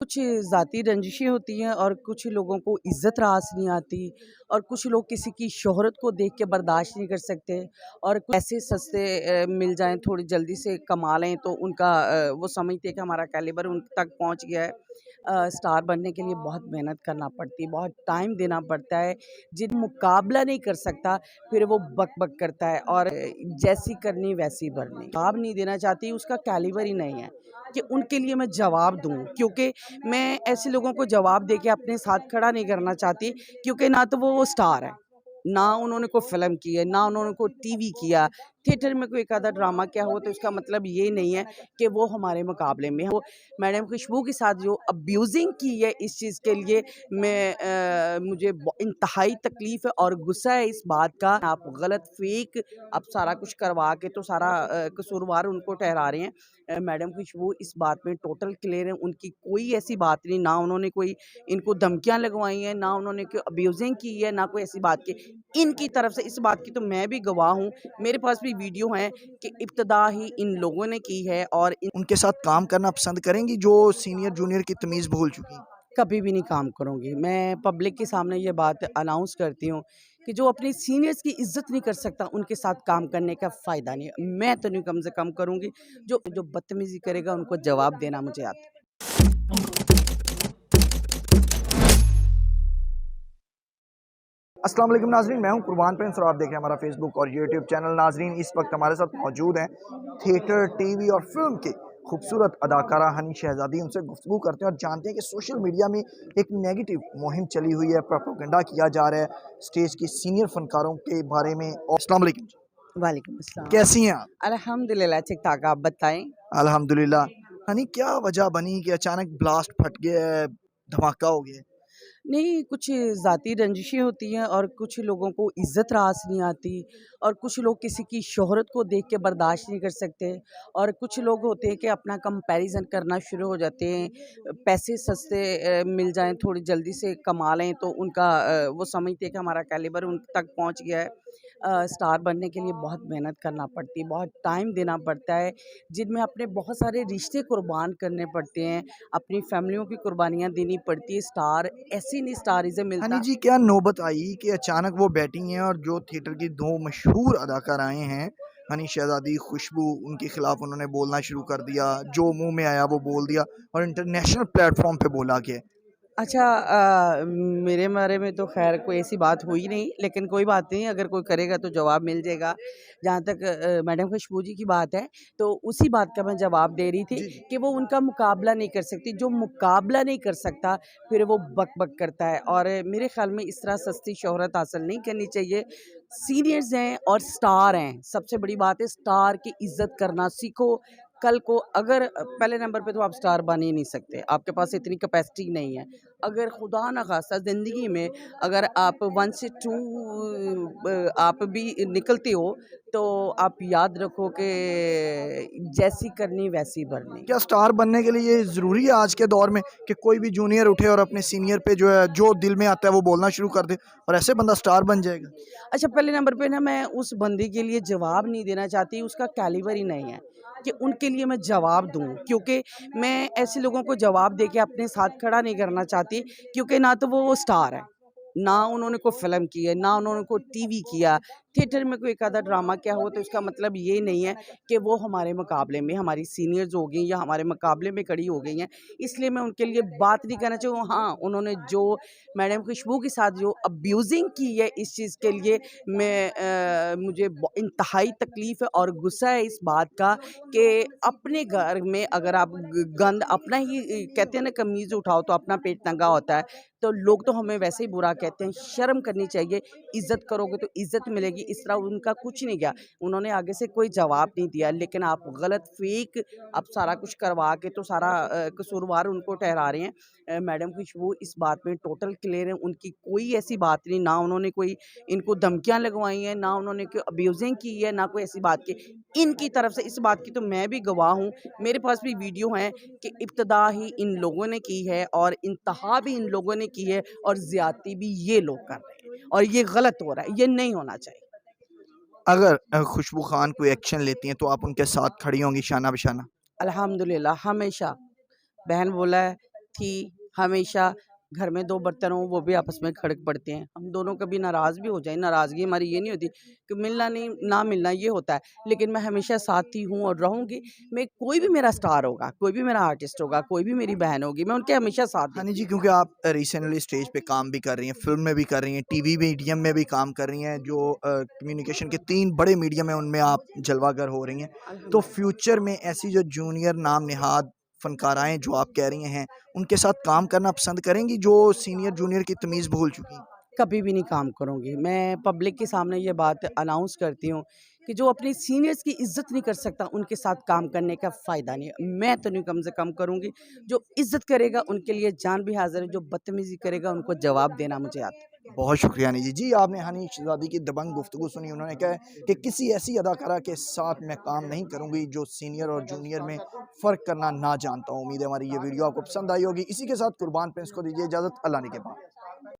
कुछ ज़ाती रंजिशें होती हैं और कुछ लोगों को इज़्ज़त रास नहीं आती और कुछ लोग किसी की शोहरत को देख के बर्दाश्त नहीं कर सकते और पैसे सस्ते मिल जाएँ, थोड़ी जल्दी से कमा लें तो उनका वो समझते हैं कि हमारा कैलिबर उन तक पहुँच गया है। स्टार बनने के लिए बहुत मेहनत करना पड़ती है, बहुत टाइम देना पड़ता है। जिन मुकाबला नहीं कर सकता, फिर वो बक-बक करता है और जैसी करनी वैसी भरनी। जवाब नहीं देना चाहती, उसका कैलिबर ही नहीं है कि उनके लिए मैं जवाब दूँ, क्योंकि मैं ऐसे लोगों को जवाब दे के अपने साथ खड़ा नहीं करना चाहती, क्योंकि ना तो वो स्टार है, ना उन्होंने कोई फ़िल्म की है, ना उन्होंने कोई टीवी किया। थिएटर में कोई एक आधा ड्रामा किया हो तो इसका मतलब ये नहीं है कि वो हमारे मुकाबले में हो। मैडम खुशबू के साथ जो अब्यूज़िंग की है, इस चीज़ के लिए मुझे इंतहाई तकलीफ़ है और गुस्सा है इस बात का। आप गलत फ़ेक आप सारा कुछ करवा के तो सारा कसूरवार उनको ठहरा रहे हैं। मैडम खुशबू इस बात में टोटल क्लियर है, उनकी कोई ऐसी बात नहीं, ना उन्होंने कोई इनको धमकियाँ लगवाई हैं, ना उन्होंने कोई अब्यूज़िंग की है, ना कोई ऐसी बात की। इनकी तरफ से इस बात की तो मैं भी गवाह हूँ, मेरे पास भी वीडियो हैं कि इब्तिदा ही इन लोगों ने की है और उनके साथ काम करना पसंद करेंगी जो सीनियर जूनियर की तमीज़ भूल चुकी हैं? कभी भी नहीं काम करूँगी। मैं पब्लिक के सामने ये बात अनाउंस करती हूँ कि जो अपने सीनियर्स की इज़्ज़त नहीं कर सकता, उनके साथ काम करने का फ़ायदा नहीं है। मैं तो नहीं कम से कम करूँगी, जो जो बदतमीज़ी करेगा उनको जवाब देना मुझे आता है। अस्सलाम वालेकुम नाज़रीन, मैं हूं कुर्बान प्रिंस और आप देख रहे हैं हमारा फेसबुक और यूट्यूब चैनल। नाज़रीन, इस वक्त हमारे साथ मौजूद हैं थिएटर, टीवी और फिल्म के खूबसूरत अदाकारा हनी शहज़ादी। उनसे गुफ्तगू करते हैं और जानते हैं कि सोशल मीडिया में एक नेगेटिव मुहिम चली हुई है, प्रोपेगेंडा किया जा रहा है स्टेज के सीनियर फनकारों के बारे में। और अस्सलाम वालेकुम जी, वालेकुम अस्सलाम। कैसी हैं आप? अल्हम्दुलिल्लाह ठीक-ठाक, आप बताएँ? अल्हम्दुलिल्लाह। हनी, क्या वजह बनी कि अचानक ब्लास्ट फट गया है, धमाका हो गया है? नहीं, कुछ ज़ाती रंजिशें होती हैं और कुछ लोगों को इज़्ज़त रास नहीं आती और कुछ लोग किसी की शोहरत को देख के बर्दाश्त नहीं कर सकते और कुछ लोग होते हैं कि अपना कंपैरिज़न करना शुरू हो जाते हैं। पैसे सस्ते मिल जाएँ, थोड़ी जल्दी से कमा लें तो उनका वो समझते हैं कि हमारा कैलिबर उन तक पहुँच गया है। स्टार बनने के लिए बहुत मेहनत करना पड़ती है, बहुत टाइम देना पड़ता है, जिनमें अपने बहुत सारे रिश्ते कुर्बान करने पड़ते हैं, अपनी फैमिलियों की कुर्बानियाँ देनी पड़ती है। स्टार ऐसे ही नहीं स्टारिज़्म हनी मिलता। जी, क्या नौबत आई कि अचानक वो बैठी हैं और जो थिएटर की 2 मशहूर अदाकाराएँ हैं, हनी शहज़ादी, खुशबू, उनके खिलाफ उन्होंने बोलना शुरू कर दिया, जो मुँह में आया वो बोल दिया और इंटरनेशनल प्लेटफ़ॉर्म पे बोला गया। अच्छा मेरे बारे में तो ख़ैर कोई ऐसी बात हुई नहीं, लेकिन कोई बात नहीं, अगर कोई करेगा तो जवाब मिल जाएगा। जहाँ तक मैडम खुशबू जी की बात है, तो उसी बात का मैं जवाब दे रही थी जी, जी। कि वो उनका मुकाबला नहीं कर सकती। जो मुकाबला नहीं कर सकता, फिर वो बक-बक करता है और मेरे ख़्याल में इस तरह सस्ती शोहरत हासिल नहीं करनी चाहिए। सीनियर्स हैं और स्टार हैं, सबसे बड़ी बात है स्टार की इज़्ज़त करना सीखो। कल को अगर पहले नंबर पे तो आप स्टार बन ही नहीं सकते, आपके पास इतनी कैपेसिटी नहीं है। अगर खुदा ना खास्ता ज़िंदगी में अगर आप 1 से 2 आप भी निकलते हो, तो आप याद रखो कि जैसी करनी वैसी भरनी। क्या स्टार बनने के लिए ये ज़रूरी है आज के दौर में कि कोई भी जूनियर उठे और अपने सीनियर पे जो है, जो दिल में आता है वो बोलना शुरू कर दे और ऐसे बंदा स्टार बन जाएगा? अच्छा, पहले नंबर पे ना मैं उस बंदे के लिए जवाब नहीं देना चाहती, उसका कैलिबर ही नहीं है कि उनके लिए मैं जवाब दूँ, क्योंकि मैं ऐसे लोगों को जवाब दे के अपने साथ खड़ा नहीं करना चाहती, क्योंकि ना तो वो स्टार है, ना उन्होंने कोई फ़िल्म की है, ना उन्होंने कोई टीवी किया। थिएटर में कोई एक आधा ड्रामा किया हो तो इसका मतलब ये नहीं है कि वो हमारे मुकाबले में हमारी सीनियर्स हो गई या हमारे मुकाबले में खड़ी हो गई हैं। इसलिए मैं उनके लिए बात नहीं करना चाहूँ। हाँ, उन्होंने जो मैडम खुशबू के साथ जो अब्यूज़िंग की है, इस चीज़ के लिए मुझे इंतहाई तकलीफ़ है और गुस्सा है इस बात का कि अपने घर में अगर आप गंद अपना ही कहते हैं ना, कमीज़ उठाओ तो अपना पेट नंगा होता है, तो लोग तो हमें वैसे ही बुरा कहते हैं। शर्म करनी चाहिए, इज़्ज़त करोगे तो इज़्ज़त मिलेगी। इस तरह उनका कुछ नहीं गया, उन्होंने आगे से कोई जवाब नहीं दिया, लेकिन आप गलत फ़ेक आप सारा कुछ करवा के तो सारा कसूरवार उनको ठहरा रहे हैं। मैडम खुशबू इस बात में टोटल क्लियर है, उनकी कोई ऐसी बात नहीं, ना उन्होंने कोई इनको धमकियाँ लगवाई हैं, ना उन्होंने कोई अब्यूज़िंग की है, ना कोई ऐसी बात की। इनकी तरफ से इस बात की तो मैं भी गवाह हूँ, मेरे पास भी वीडियो हैं कि इब्तिदा ही इन लोगों ने की है और इंतहा भी इन लोगों ने की है और ज़्यादती भी ये लोग कर रहे हैं और ये गलत हो रहा है, ये नहीं होना चाहिए। अगर खुशबू खान कोई एक्शन लेती हैं तो आप उनके साथ खड़ी होंगी शाना बशाना? अल्हम्दुलिल्लाह हमेशा बहन बोला है थी हमेशा। घर में 2 बर्तन हों वो भी आपस में खड़क पड़ते हैं। हम दोनों कभी नाराज़ भी हो जाएँ, नाराज़गी हमारी ये नहीं होती कि मिलना नहीं ना मिलना ये होता है। लेकिन मैं हमेशा साथ ही हूँ और रहूँगी। मैं कोई भी मेरा स्टार होगा, कोई भी मेरा आर्टिस्ट होगा, कोई भी मेरी बहन होगी, मैं उनके हमेशा साथ हाँ जी, देती जी, हूँ। क्योंकि आप रिसेंटली स्टेज पे काम भी कर रही हैं, फ़िल्म में भी कर रही हैं, टीवी मीडियम में भी काम कर रही हैं, जो कम्युनिकेशन के 3 बड़े मीडियम हैं, उनमें आप जलवागर हो रही हैं। तो अल्हम्दुलिल्लाह। फ्यूचर में ऐसी जो जूनियर नाम नहाद फ़नकाराएँ जो आप कह रही हैं, उनके साथ काम करना पसंद करेंगी, जो सीनियर जूनियर की तमीज़ भूल चुकी हैं? कभी भी नहीं काम करूँगी। मैं पब्लिक के सामने ये बात अनाउंस करती हूँ कि जो अपने सीनियर्स की इज़्ज़त नहीं कर सकता, उनके साथ काम करने का फ़ायदा नहीं है। मैं तो नहीं कम से कम करूँगी। जो इज़्ज़त करेगा उनके लिए जान भी हाज़िर है, जो बदतमीज़ी करेगा उनको जवाब देना मुझे आता है। बहुत शुक्रिया हनी जी। जी, आपने हनी शहज़ादी की दबंग गुफ्तगू सुनी। उन्होंने कहा है कि किसी ऐसी अदाकारा के साथ मैं काम नहीं करूँगी जो सीनियर और जूनियर में फ़र्क करना ना जानता हूँ। उम्मीद है हमारी ये वीडियो आपको पसंद आई होगी। इसी के साथ कुर्बान प्रिंस को दीजिए इजाज़त। अल्लाह ने के बाद।